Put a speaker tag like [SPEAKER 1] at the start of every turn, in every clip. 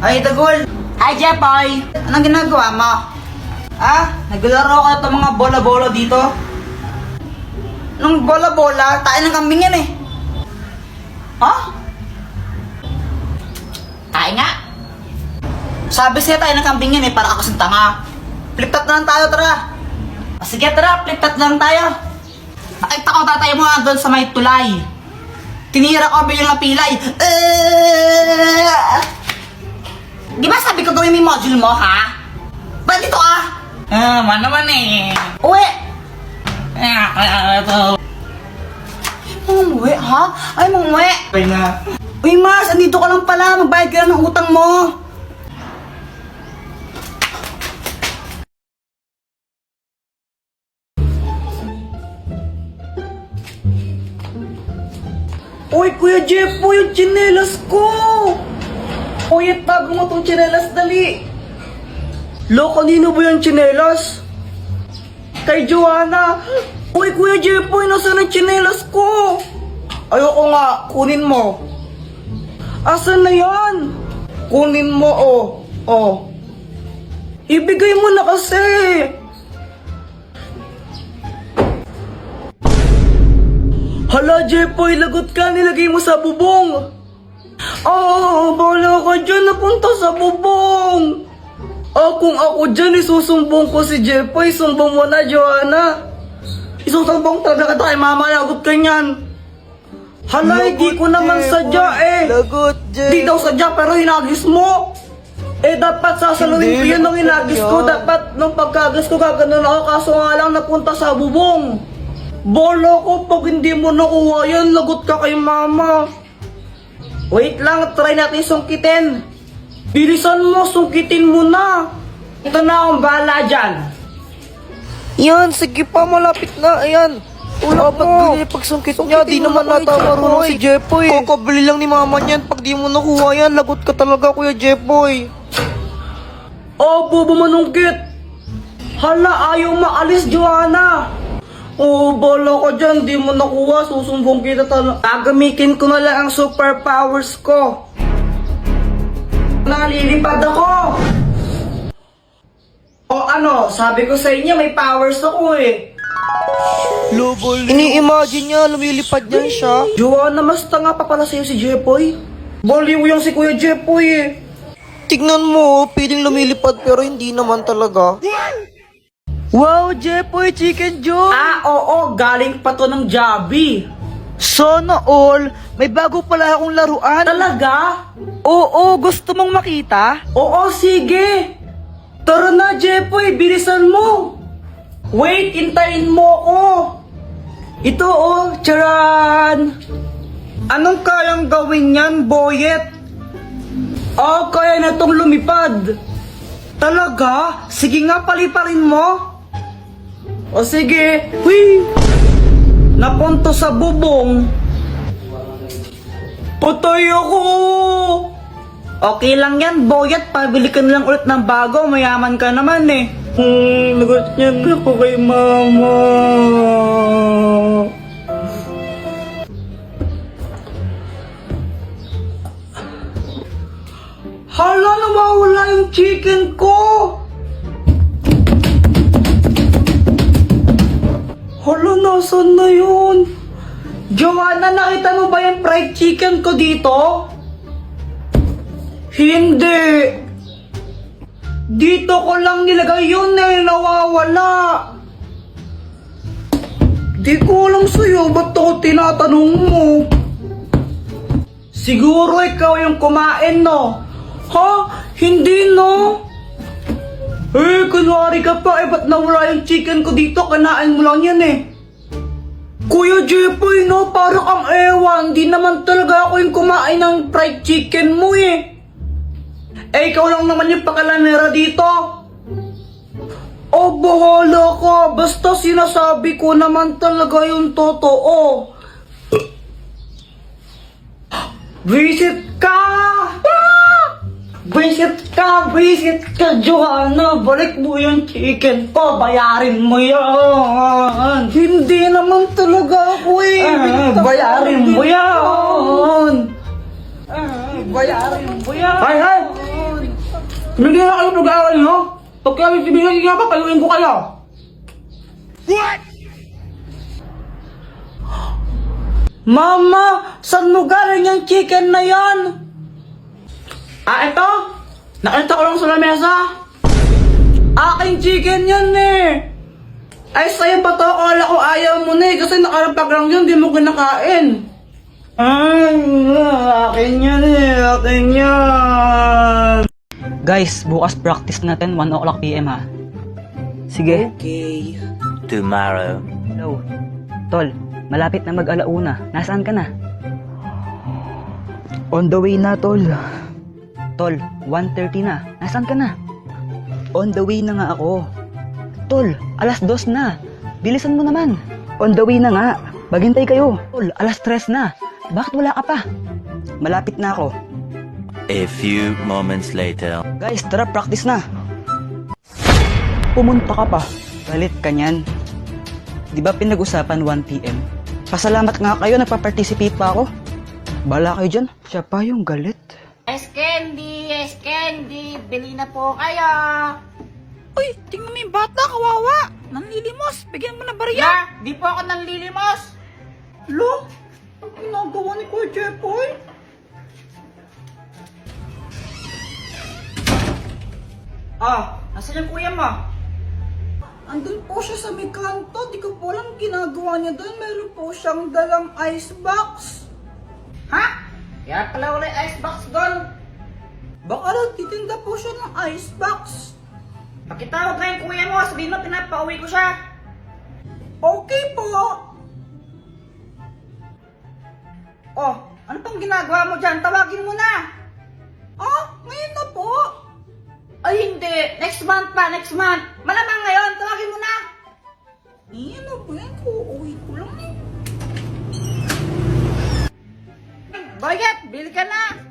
[SPEAKER 1] Ay, Dagol! Hi, Jepoy! Anong ginagawa mo? Naglaro ka itong mga bola-bola dito? Anong bola-bola? Tayo ng kambing yan eh! Tayo nga! Sabi siya tayo ng kambing yan eh, para ako sa tanga. Flip-top na lang tayo, tara! Sige, tara, flip-top na lang tayo. Nakita ko tatay mo nga doon sa may tulay. Tinira ko bilang pilay. Di ba sabi ko gawin mo module mo, ha? Ba't dito ka? Man naman eh. Uwi! Umuwi, ha? Ay, umuwi. Ay na. Uy, Mas, andito ka lang pala. Magbayad ka lang ng utang mo. Uy, Kuya Jepoy, yung tsinelas ko! Uy, tago mo tong tsinelas, dali! Lo, kanino ba yung tsinelas? Kay Joanna! Uy, Kuya Jepoy, nasaan ang tsinelas ko? Ayoko nga, kunin mo. Asan na yan? Kunin mo, oh. Ibigay mo na kasi! Hala, Jepoy, lagot ka, nilagay mo sa bubong. Bala ka dyan, napunta sa bubong. Kung ako dyan, isusumbong ko si Jepoy, sumbong mo na, Joanna. Isusumbong talaga kay mama, lagot ka niyan. Hala, hindi ko naman sadya eh.
[SPEAKER 2] Lagot, Jepoy.
[SPEAKER 1] Di daw sadya, pero hinagis mo. Dapat sasaluhin ko yun nung hinagis ko. Dapat nung pagkagas ko, gaganon ako, kaso nga lang napunta sa bubong. Bola ko, pag hindi mo nakuha yan, lagot ka kay mama. Wait lang, try natin sungkitin. Bilisan mo, sungkitin mo na. Ito na akong bahala dyan.
[SPEAKER 2] Yan, sige pa, malapit na. Ayan. Pagsungkit niya, di naman nata marunong si Jepoy. Kakabili lang ni mama niyan. Pag di mo nakuha yan, lagot ka talaga, Kuya Jepoy.
[SPEAKER 1] Bobo manungkit. Hala, ayaw maalis, Joanna. Bola ko dyan, di mo nakuha, susumbong kita talaga. Gagamitin ko na lang ang superpowers ko. Nalilipad ako! Sabi ko sa inyo, may powers ako eh.
[SPEAKER 2] Ini-imagine niya, lumilipad yan siya.
[SPEAKER 1] Joanna, mas tanga pa pala sa'yo si Jepoy. Baliw yung si Kuya Jepoy eh.
[SPEAKER 2] Tignan mo, piling lumilipad pero hindi naman talaga. Wow, Jepoy, chicken joy!
[SPEAKER 1] Oo, galing pa to ng Joby.
[SPEAKER 2] Sana all, may bago pala akong laruan.
[SPEAKER 1] Talaga?
[SPEAKER 2] Oo, gusto mong makita?
[SPEAKER 1] Oo, sige. Tara na, Jepoy, bilisan mo. Wait, intayin mo ko. Ito charan. Anong kayang gawin yan, Boyet? Kaya na tong lumipad. Talaga? Sige nga, paliparin mo. Sige. Hui! Napunto sa bubong. Patay ako! Okay lang yan, Boyet. Pabili ka na lang ulit ng bago. Mayaman ka naman eh. Lagot niya ako kay mama. Hala, nawawala yung chicken ko! Hala, nasan na yun? Joanna, nakita mo ba yung fried chicken ko dito? Hindi. Dito ko lang nilagay yun eh, nawawala. Di ko alam sa'yo, ba't ako tinatanong mo? Siguro ikaw yung kumain, no? Ha? Hindi, no? Kunwari ka pa, ba't nawala yung chicken ko dito? Kanain mo lang yan eh. Kuya Jepoy, no? Parang ang ewan. Di naman talaga ako yung kumain ng fried chicken mo eh. Ikaw lang naman yung pakalanera dito. Bahala ka. Basta sinasabi ko naman talaga yung totoo. Visit ka! Visit ka, Joanna. Balik mo yung chicken ko. Bayarin mo yan. Hindi naman talaga ako eh. Bayarin mo yan. Bayarin mo yan. Hay! Tumigil na kayo pag-aaral nyo. Pag kami ibigay nga pa, payuin ko kayo.
[SPEAKER 2] What?
[SPEAKER 1] Mama, saan mo galing yung chicken na yan? Ito? Nakita ko lang sa lamesa. Aking chicken yan eh. Ay, sa'yo ba to? Akala ko ayaw mo na eh. Kasi nakarapag lang yun, di mo kinakain. Ay, akin yan eh. Akin yan.
[SPEAKER 3] Guys, bukas practice natin 1 o'clock PM ha. Sige.
[SPEAKER 1] Okay.
[SPEAKER 4] Tomorrow.
[SPEAKER 3] Hello. Tol, malapit na mag-alauna. Nasaan ka na?
[SPEAKER 2] On the way na, tol.
[SPEAKER 3] Tol, 1:30 na. Nasaan ka na?
[SPEAKER 2] On the way na nga ako.
[SPEAKER 3] Tol, 2:00 na. Bilisan mo naman.
[SPEAKER 2] On the way na nga. Maghintay kayo.
[SPEAKER 3] Tol, 3:00 na. Bakit wala ka pa?
[SPEAKER 2] Malapit na ako.
[SPEAKER 4] A few moments later.
[SPEAKER 2] Guys, tara, practice na. Pumunta ka pa.
[SPEAKER 3] Galit ka niyan. Di ba pinag-usapan 1 PM?
[SPEAKER 2] Pasalamat nga kayo, nagpa-participate pa ako. Bala kayo dyan. Siya pa yung galit.
[SPEAKER 5] Ice candy, bili na po kayo.
[SPEAKER 6] Uy, tingnan mo yung bata, kawawa. Nanlilimos, bigyan mo na barya.
[SPEAKER 5] Ya, di po ako nanlilimos.
[SPEAKER 1] Lo, ang ginagawa ni Kuya Jepoy? Nasaan yung kuya mo? Andun po siya sa may kanto. Di ko po alam ginagawa niya doon. Meron po siyang dalang icebox.
[SPEAKER 5] Ha? Kaya pala wala yung icebox doon.
[SPEAKER 1] Baka nagtitinda po siya ng icebox.
[SPEAKER 5] Pakitawag na yung kuya mo, sabihin mo pinapauwi ko siya.
[SPEAKER 1] Okay po. Oh, ano pang ginagawa mo dyan? Tawagin mo na. Ngayon na po.
[SPEAKER 5] Ay hindi, next month pa, next month. Malamang ngayon, tawagin mo na.
[SPEAKER 1] Ano po yan? Uuwi ko lang eh.
[SPEAKER 5] Boyet, bili ka na.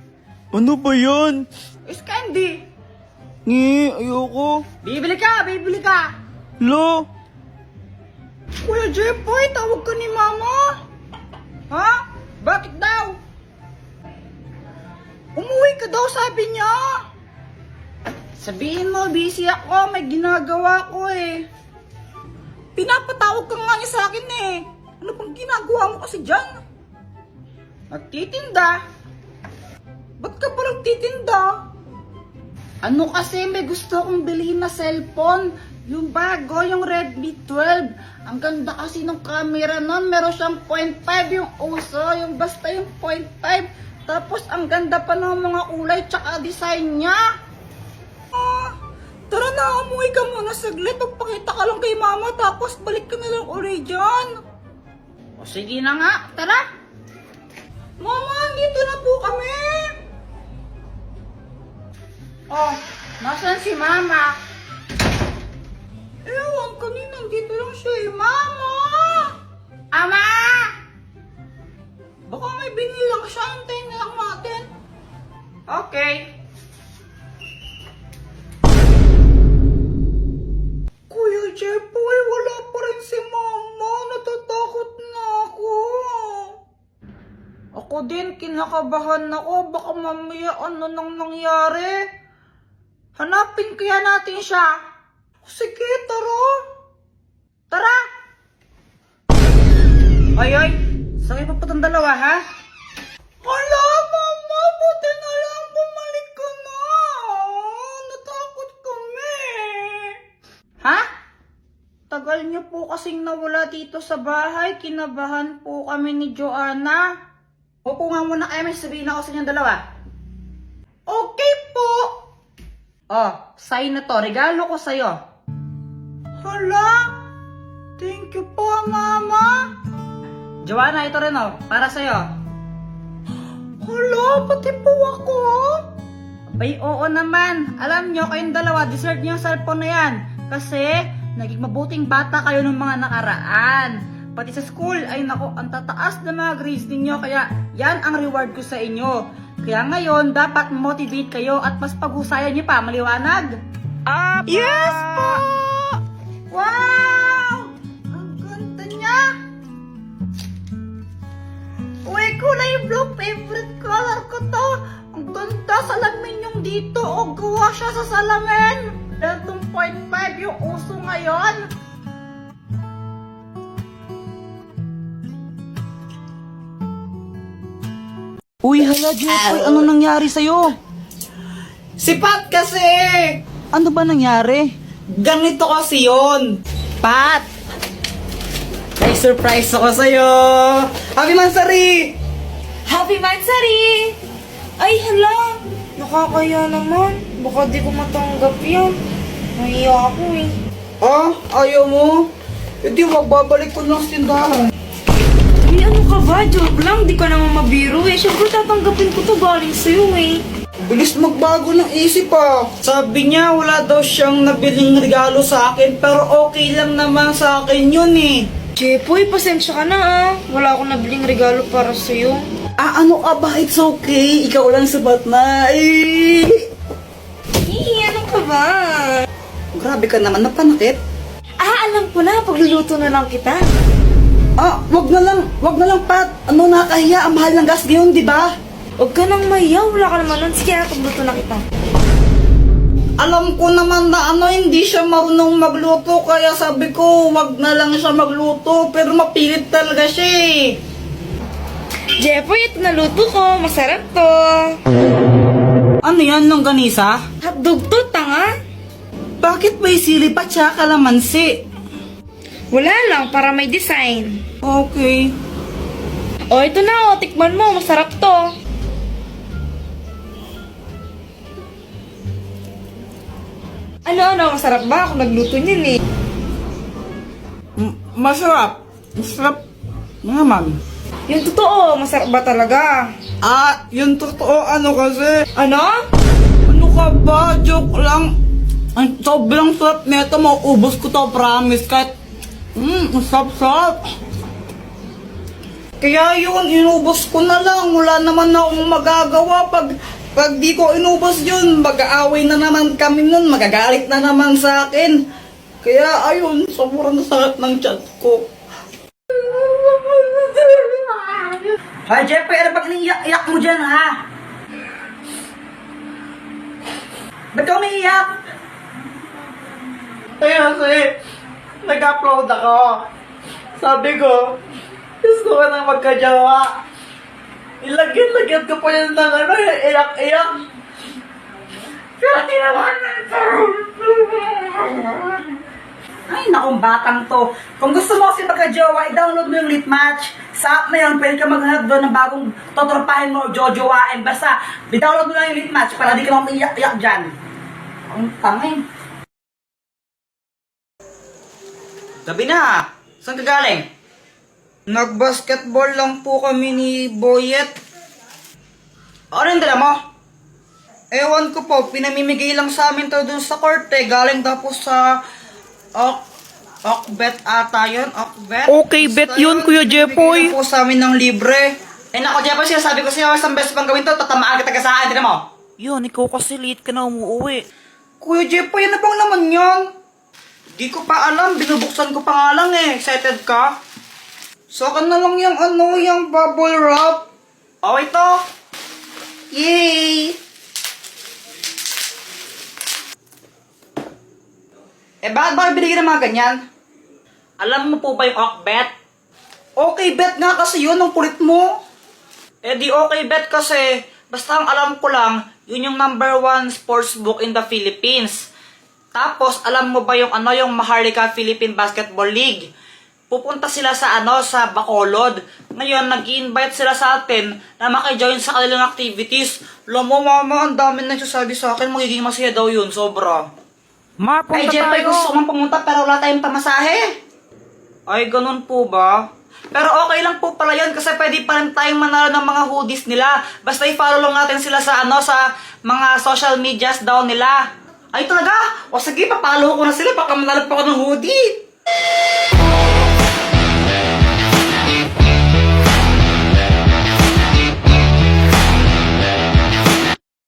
[SPEAKER 2] Ano ba yan?
[SPEAKER 5] Ice candy.
[SPEAKER 2] Ayoko.
[SPEAKER 5] Bibili ka.
[SPEAKER 2] Lo.
[SPEAKER 1] Kuya Jepoy, tawag ka ni Mama.
[SPEAKER 5] Ha? Bakit daw?
[SPEAKER 1] Umuwi ka daw, sabi niya.
[SPEAKER 5] Sabihin mo, busy ako, may ginagawa ko eh.
[SPEAKER 1] Pinapatawag ka nga niya sa akin eh. Ano pang ginagawa mo kasi dyan?
[SPEAKER 5] Magtitinda.
[SPEAKER 1] Ba't ka pa nagtitinda?
[SPEAKER 5] Ano kasi may gusto kong bilhin na cellphone. Yung bago, yung Redmi 12. Ang ganda kasi ng camera nun. Meron siyang 0.5 yung uso. Yung basta yung 0.5. Tapos ang ganda pa ng mga kulay tsaka design niya.
[SPEAKER 1] Tara na, umuwi ka muna saglit. Magpakita ka lang kay Mama tapos balik ka na lang ulit dyan.
[SPEAKER 5] O sige na nga, tara.
[SPEAKER 1] Mama, dito na po kami.
[SPEAKER 5] Oh, nasan si Mama?
[SPEAKER 1] Ewan, kanina dito lang siya eh. Mama!
[SPEAKER 5] Ama!
[SPEAKER 1] Baka may binili lang siya. Hintayin na lang natin.
[SPEAKER 5] Okay.
[SPEAKER 1] Kuya Jepoy, wala pa rin si Mama. Natatakot na ako.
[SPEAKER 5] Ako din, kinakabahan ako. Baka mamaya ano nang nangyari. Hanapin kaya natin siya.
[SPEAKER 1] Sige, tara.
[SPEAKER 5] Tara! Ay, saan kayo papunta dalawa, ha?
[SPEAKER 1] Hala, Mama, buti na lang bumalik ka na. Natakot kami.
[SPEAKER 5] Ha? Tagal niyo po kasing nawala dito sa bahay. Kinabahan po kami ni Joanna. Upo nga muna kayo, may sabihin ako sa inyong dalawa.
[SPEAKER 1] Okay po.
[SPEAKER 5] Oh, sign na to. Regalo ko sa'yo.
[SPEAKER 1] Hala, thank you po, Mama.
[SPEAKER 5] Joanna, ito rin oh. Para sa'yo.
[SPEAKER 1] Hala, pati po ako.
[SPEAKER 5] Abay, oo naman. Alam nyo, kayong dalawa, deserve nyo yung cellphone na yan. Kasi, naging mabuting bata kayo ng mga nakaraan. Pati sa school, ay nako, ang tataas na mga grades ninyo. Kaya, yan ang reward ko sa inyo. Kaya ngayon, dapat motivate kayo at mas paghusayan nyo pa. Maliwanag?
[SPEAKER 6] Yes po!
[SPEAKER 5] Wow! Ang ganda niya! Uy, kulay blue. Favorite color ko to. Ang ganda. Salamin yung dito o gawa siya sa salamin. 2.5 yung uso ngayon.
[SPEAKER 3] Uy, hala, Jeffoy, ano nangyari sa'yo?
[SPEAKER 1] Si Pat kasi!
[SPEAKER 3] Ano ba nangyari?
[SPEAKER 1] Ganito kasi yun. Pat! May surprise ako sa'yo! Happy Mansari!
[SPEAKER 2] Happy Mansari! Ay, hala! Nakakaya naman. Baka di ko matanggap yan. Nahiya ako eh.
[SPEAKER 1] Ah, ayaw mo? Hindi, magbabalik ko lang sa tindahan.
[SPEAKER 2] Ay, ano ka ba? Joke lang. Di ka naman mabiro eh. Siyempre tatanggapin ko to galing sa'yo eh.
[SPEAKER 1] Bilis magbago ng isip ah. Sabi niya wala daw siyang nabiling regalo sa akin pero okay lang naman sa akin yun eh.
[SPEAKER 2] Jepoy, pasensya ka na ah. Wala akong nabiling regalo para sa'yo.
[SPEAKER 1] Ah, ano ka ba? It's okay. Ikaw lang sabat na.
[SPEAKER 2] Ano ka ba?
[SPEAKER 1] Grabe ka naman, napanakit.
[SPEAKER 2] Ah, alam ko na. Pagluluto na lang kita.
[SPEAKER 1] Ah, wag na lang Pat. Ano, nakakahiya. Ang mahal ng gas ngayon, di ba?
[SPEAKER 2] Huwag ka nang mayaw. Wala ka naman nun. Sige, pagluto na kita.
[SPEAKER 1] Alam ko naman na hindi siya marunong magluto kaya sabi ko wag na lang siya magluto pero mapilit talaga siya eh.
[SPEAKER 2] Jepoy, ito na luto ko. Masarap to.
[SPEAKER 1] Ano yan, longganisa?
[SPEAKER 2] Hotdog to, tanga.
[SPEAKER 1] Bakit may sili pa tsaka kalamansi?
[SPEAKER 2] Wala lang, para may design.
[SPEAKER 1] Okay.
[SPEAKER 2] O, ito na, tikman mo. Masarap to. Ano, masarap ba? Ako nagluto niyan eh.
[SPEAKER 1] Masarap. Masarap naman.
[SPEAKER 2] Yung totoo, masarap ba talaga?
[SPEAKER 1] Ah, yung totoo kasi.
[SPEAKER 2] Ano?
[SPEAKER 1] Ano ka ba? Joke lang. Ang sobrang sarap nito. Mauubos ko to, promise. Kahit, sarap. Kaya yun, inubos ko na lang. Wala naman akong magagawa. Pag di ko inubos yun, mag-aaway na naman kami nun. Magagalit na naman sa akin. Kaya ayun, sobrang sakit ng chat ko.
[SPEAKER 5] Hoy, Jeffrey, ano pag iniiyak mo dyan, ha? Ba't ka umiiyak?
[SPEAKER 1] Kasi, nag-upload ako. Sabi ko, gusto ko nang magkajawa. Ilagyan ko pa yun ng iyak-iyak. Pero di naman
[SPEAKER 5] Ay, nakong batang to. Kung gusto mo kasi magka-jowa, i-download mo yung Litmatch. Sa app na yun, pwede ka maghanap doon ng bagong totropahin mo o jojowain. Basta, i-download mo lang yung Litmatch para di ka maiyak-iyak dyan. Ang tangin.
[SPEAKER 1] Gabi na. Saan ka galing? Nag-basketball lang po kami ni Boyet. Ano yung dala mo? Ewan ko po, pinamimigay lang sa amin to dun sa korte. Galing tapos sa Okbet ata yun, Okbet.
[SPEAKER 3] Okay, bet yun, Kuya Jepoy.
[SPEAKER 1] Pinamimigay lang po sa amin ng libre. Eh nako, Jepoy, sinasabi ko sa'yo, isang beses pang gawin to, tatamaan kita kasaan, din mo.
[SPEAKER 3] Yun, ikaw kasi late ka na umuwi.
[SPEAKER 1] Kuya Jepoy, ano bang naman yun? Di ko pa alam, binubuksan ko pa nga lang eh. Excited ka? So, akin na lang yung bubble wrap. Oh, ito. Yay! Eh, bakit ba binigyan ng mga ganyan?
[SPEAKER 5] Alam mo po ba yung Okbet?
[SPEAKER 1] Okay, bet nga kasi yun, ang kulit mo.
[SPEAKER 5] Eh di okay bet kasi, basta ang alam ko lang, yun yung #1 sports book in the Philippines. Tapos, alam mo ba yung yung Maharlika Philippine Basketball League? Pupunta sila sa sa Bacolod. Ngayon, nag-i-invite sila sa atin na maki-join sa kanilang activities. Alam mo, mama, ang dami nagsasabi sa akin, magiging masaya daw yun, sobra. Ay, Jeffrey, gusto ko man pumunta pero wala tayong pamasahe. Ay, ganun po ba? Pero okay lang po pala yun kasi pwede pa rin tayong manalo ng mga hoodies nila. Basta i-follow lang natin sila sa sa mga social medias daw nila. Ay talaga? O sige, papalo ko na sila baka manalo pa ako ng hoodie.